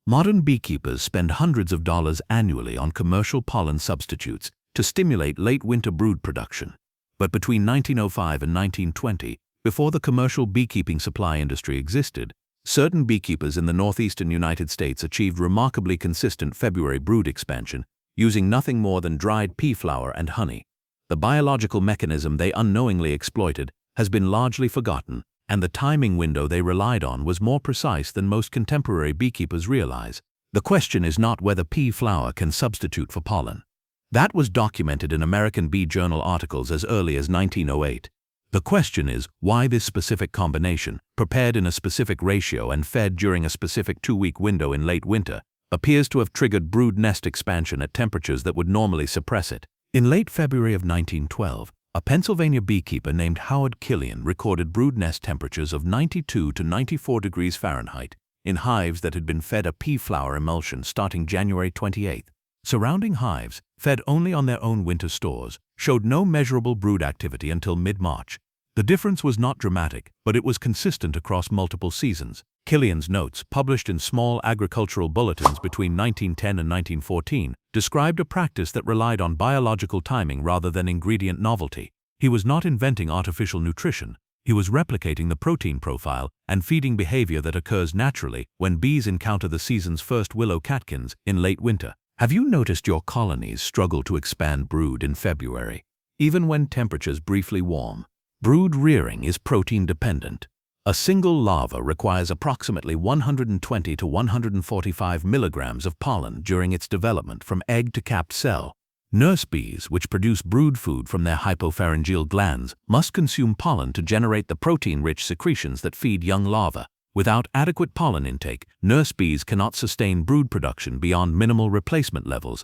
Modern beekeepers spend hundreds of dollars annually on commercial pollen substitutes to stimulate late winter brood production. But between 1905 and 1920, before the commercial beekeeping supply industry existed, certain beekeepers in the northeastern United States achieved remarkably consistent February brood expansion using nothing more than dried pea flour and honey. The biological mechanism they unknowingly exploited has been largely forgotten, and the timing window they relied on was more precise than most contemporary beekeepers realize. The question is not whether pea flour can substitute for pollen. That was documented in American Bee Journal articles as early as 1908. The question is why this specific combination, prepared in a specific ratio and fed during a specific 2-week window in late winter, appears to have triggered brood nest expansion at temperatures that would normally suppress it. In late February of 1912, a Pennsylvania beekeeper named Howard Killian recorded brood nest temperatures of 92 to 94 degrees Fahrenheit in hives that had been fed a pea flour emulsion starting January 28. Surrounding hives, fed only on their own winter stores, showed no measurable brood activity until mid-March. The difference was not dramatic, but it was consistent across multiple seasons. Killian's notes, published in small agricultural bulletins between 1910 and 1914, described a practice that relied on biological timing rather than ingredient novelty. He was not inventing artificial nutrition. He was replicating the protein profile and feeding behavior that occurs naturally when bees encounter the season's first willow catkins in late winter. Have you noticed your colonies struggle to expand brood in February, even when temperatures briefly warm? Brood rearing is protein dependent. A single larva requires approximately 120 to 145 milligrams of pollen during its development from egg to capped cell. Nurse bees, which produce brood food from their hypopharyngeal glands, must consume pollen to generate the protein-rich secretions that feed young larvae. Without adequate pollen intake, nurse bees cannot sustain brood production beyond minimal replacement levels.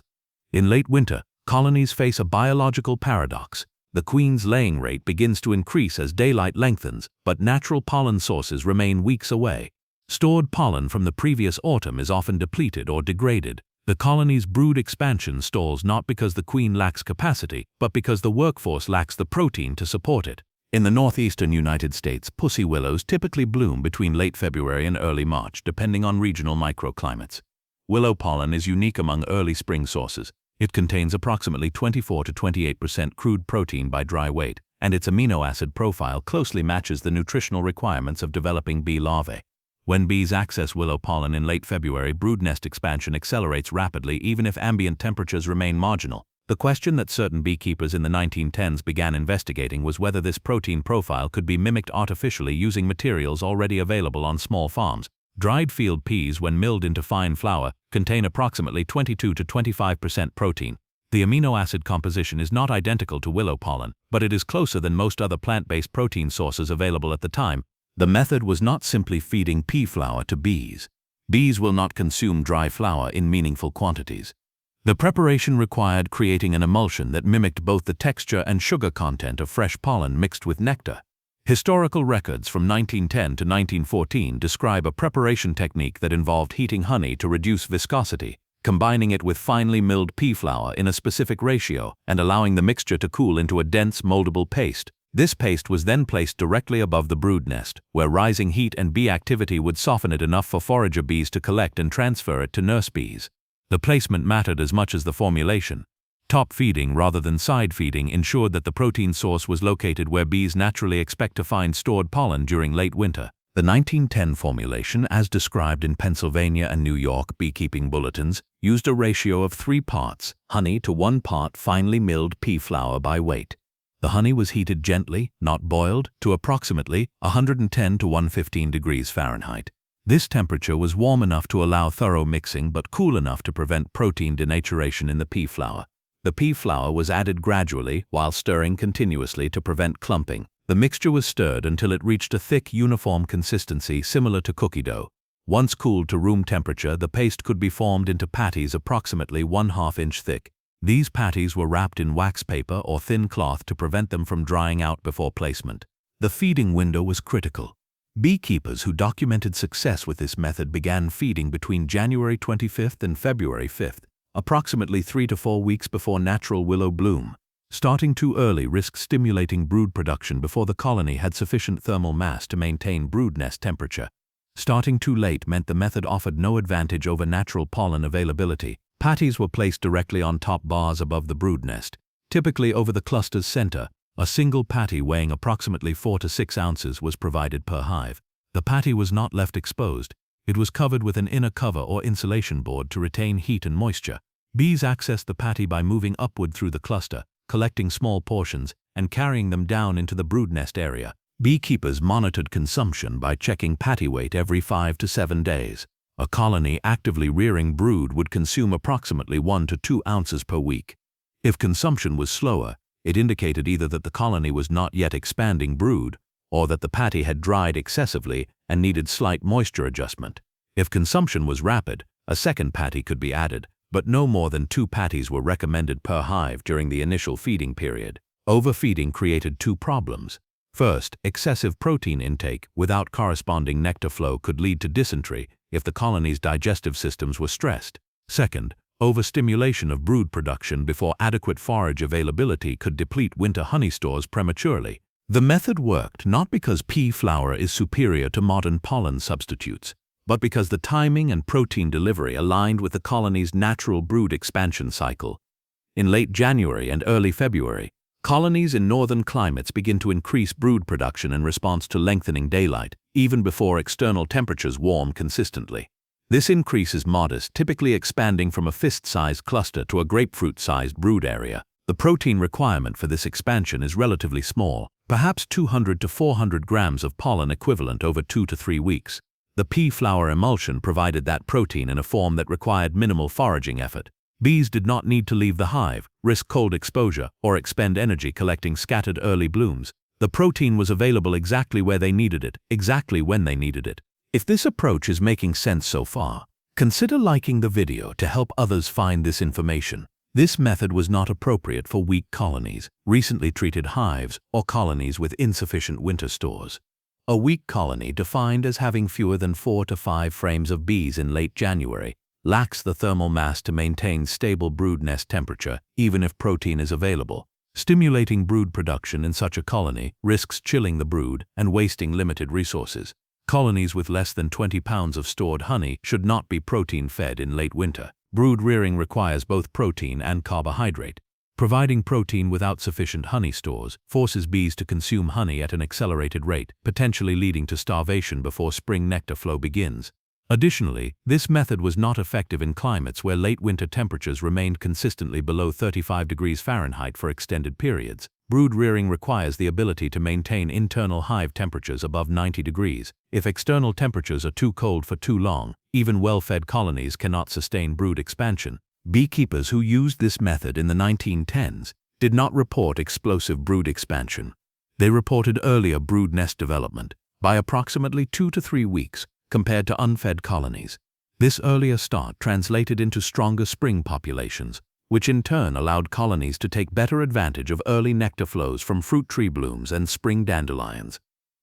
In late winter, colonies face a biological paradox. The queen's laying rate begins to increase as daylight lengthens, but natural pollen sources remain weeks away. Stored pollen from the previous autumn is often depleted or degraded. The colony's brood expansion stalls not because the queen lacks capacity, but because the workforce lacks the protein to support it. In the northeastern United States, pussy willows typically bloom between late February and early March, depending on regional microclimates. Willow pollen is unique among early spring sources. It contains approximately 24 to 28% crude protein by dry weight, and its amino acid profile closely matches the nutritional requirements of developing bee larvae. When bees access willow pollen in late February, brood nest expansion accelerates rapidly even if ambient temperatures remain marginal. The question that certain beekeepers in the 1910s began investigating was whether this protein profile could be mimicked artificially using materials already available on small farms. Dried field peas, when milled into fine flour, contain approximately 22 to 25% protein. The amino acid composition is not identical to willow pollen, but it is closer than most other plant-based protein sources available at the time. The method was not simply feeding pea flour to bees. Bees will not consume dry flour in meaningful quantities. The preparation required creating an emulsion that mimicked both the texture and sugar content of fresh pollen mixed with nectar. Historical records from 1910 to 1914 describe a preparation technique that involved heating honey to reduce viscosity, combining it with finely milled pea flour in a specific ratio, and allowing the mixture to cool into a dense, moldable paste. This paste was then placed directly above the brood nest, where rising heat and bee activity would soften it enough for forager bees to collect and transfer it to nurse bees. The placement mattered as much as the formulation. Top feeding rather than side feeding ensured that the protein source was located where bees naturally expect to find stored pollen during late winter. The 1910 formulation, as described in Pennsylvania and New York beekeeping bulletins, used a ratio of 3 parts honey to 1 part finely milled pea flour by weight. The honey was heated gently, not boiled, to approximately 110 to 115 degrees Fahrenheit. This temperature was warm enough to allow thorough mixing but cool enough to prevent protein denaturation in the pea flour. The pea flour was added gradually while stirring continuously to prevent clumping. The mixture was stirred until it reached a thick, uniform consistency similar to cookie dough. Once cooled to room temperature, the paste could be formed into patties approximately 1/2 inch thick. These patties were wrapped in wax paper or thin cloth to prevent them from drying out before placement. The feeding window was critical. Beekeepers who documented success with this method began feeding between January 25th and February 5th. Approximately 3 to 4 weeks before natural willow bloom. Starting too early risked stimulating brood production before the colony had sufficient thermal mass to maintain brood nest temperature. Starting too late meant the method offered no advantage over natural pollen availability. Patties were placed directly on top bars above the brood nest, typically over the cluster's center. A single patty weighing approximately 4 to 6 ounces was provided per hive. The patty was not left exposed. It was covered with an inner cover or insulation board to retain heat and moisture. Bees accessed the patty by moving upward through the cluster, collecting small portions, and carrying them down into the brood nest area. Beekeepers monitored consumption by checking patty weight every 5 to 7 days. A colony actively rearing brood would consume approximately 1 to 2 ounces per week. If consumption was slower, it indicated either that the colony was not yet expanding brood, or that the patty had dried excessively and needed slight moisture adjustment. If consumption was rapid, a second patty could be added, but no more than 2 patties were recommended per hive during the initial feeding period. Overfeeding created 2 problems. First, excessive protein intake without corresponding nectar flow could lead to dysentery if the colony's digestive systems were stressed. Second, overstimulation of brood production before adequate forage availability could deplete winter honey stores prematurely. The method worked not because pea flour is superior to modern pollen substitutes, but because the timing and protein delivery aligned with the colony's natural brood expansion cycle. In late January and early February, colonies in northern climates begin to increase brood production in response to lengthening daylight, even before external temperatures warm consistently. This increase is modest, typically expanding from a fist-sized cluster to a grapefruit-sized brood area. The protein requirement for this expansion is relatively small, perhaps 200 to 400 grams of pollen equivalent over 2 to 3 weeks. The pea flour emulsion provided that protein in a form that required minimal foraging effort. Bees did not need to leave the hive, risk cold exposure, or expend energy collecting scattered early blooms. The protein was available exactly where they needed it, exactly when they needed it. If this approach is making sense so far, consider liking the video to help others find this information. This method was not appropriate for weak colonies, recently treated hives, or colonies with insufficient winter stores. A weak colony, defined as having fewer than 4 to 5 frames of bees in late January, lacks the thermal mass to maintain stable brood nest temperature, even if protein is available. Stimulating brood production in such a colony risks chilling the brood and wasting limited resources. Colonies with less than 20 pounds of stored honey should not be protein-fed in late winter. Brood rearing requires both protein and carbohydrate. Providing protein without sufficient honey stores forces bees to consume honey at an accelerated rate, potentially leading to starvation before spring nectar flow begins. Additionally, this method was not effective in climates where late winter temperatures remained consistently below 35 degrees Fahrenheit for extended periods. Brood rearing requires the ability to maintain internal hive temperatures above 90 degrees. If external temperatures are too cold for too long, even well-fed colonies cannot sustain brood expansion. Beekeepers who used this method in the 1910s did not report explosive brood expansion. They reported earlier brood nest development, by approximately 2 to 3 weeks, compared to unfed colonies. This earlier start translated into stronger spring populations, which in turn allowed colonies to take better advantage of early nectar flows from fruit tree blooms and spring dandelions.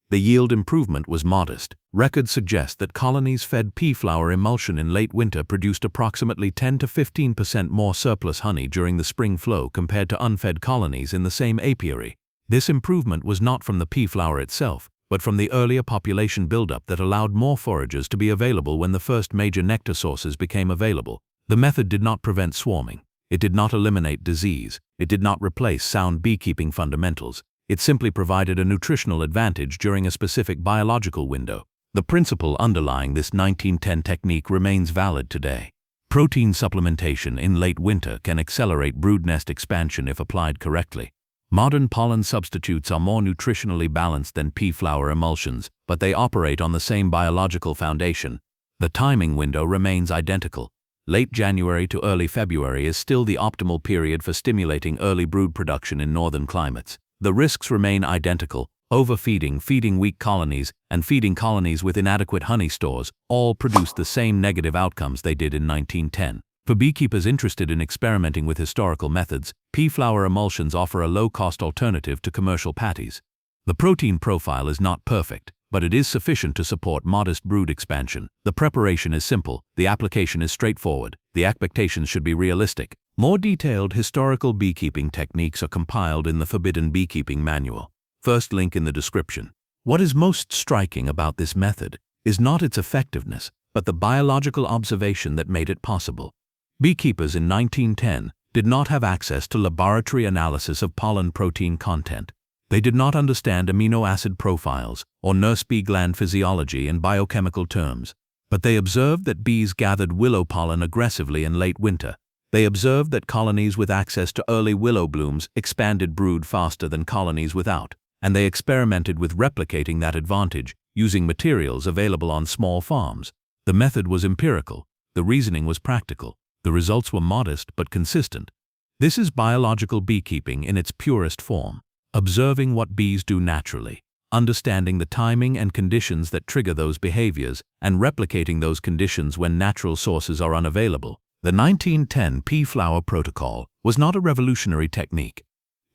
The yield improvement was modest. Records suggest that colonies fed pea flour emulsion in late winter produced approximately 10 to 15% more surplus honey during the spring flow compared to unfed colonies in the same apiary. This improvement was not from the pea flour itself, but from the earlier population buildup that allowed more foragers to be available when the first major nectar sources became available. The method did not prevent swarming. It did not eliminate disease. It did not replace sound beekeeping fundamentals. It simply provided a nutritional advantage during a specific biological window. The principle underlying this 1910 technique remains valid today. Protein supplementation in late winter can accelerate brood nest expansion if applied correctly. Modern pollen substitutes are more nutritionally balanced than pea flour emulsions, but they operate on the same biological foundation. The timing window remains identical. Late January to early February is still the optimal period for stimulating early brood production in northern climates. The risks remain identical. Overfeeding, feeding weak colonies, and feeding colonies with inadequate honey stores all produced the same negative outcomes they did in 1910. For beekeepers interested in experimenting with historical methods, pea flour emulsions offer a low-cost alternative to commercial patties. The protein profile is not perfect, but it is sufficient to support modest brood expansion. The preparation is simple, the application is straightforward, the expectations should be realistic. More detailed historical beekeeping techniques are compiled in the Forbidden Beekeeping Manual. First link in the description. What is most striking about this method is not its effectiveness, but the biological observation that made it possible. Beekeepers in 1910 did not have access to laboratory analysis of pollen protein content. They did not understand amino acid profiles or nurse bee gland physiology in biochemical terms, but they observed that bees gathered willow pollen aggressively in late winter. They observed that colonies with access to early willow blooms expanded brood faster than colonies without, and they experimented with replicating that advantage using materials available on small farms. The method was empirical, the reasoning was practical, the results were modest but consistent. This is biological beekeeping in its purest form, observing what bees do naturally, understanding the timing and conditions that trigger those behaviors, and replicating those conditions when natural sources are unavailable. The 1910 pea flower protocol was not a revolutionary technique.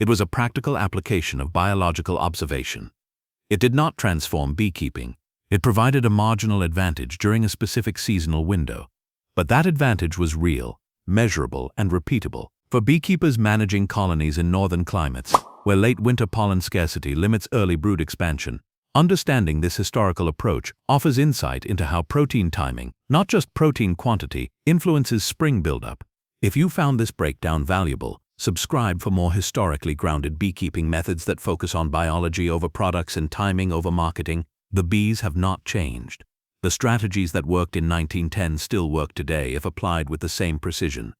It was a practical application of biological observation. It did not transform beekeeping. It provided a marginal advantage during a specific seasonal window. But that advantage was real, measurable, and repeatable. For beekeepers managing colonies in northern climates, where late winter pollen scarcity limits early brood expansion, understanding this historical approach offers insight into how protein timing, not just protein quantity, influences spring buildup. If you found this breakdown valuable, subscribe for more historically grounded beekeeping methods that focus on biology over products and timing over marketing. The bees have not changed. The strategies that worked in 1910 still work today if applied with the same precision.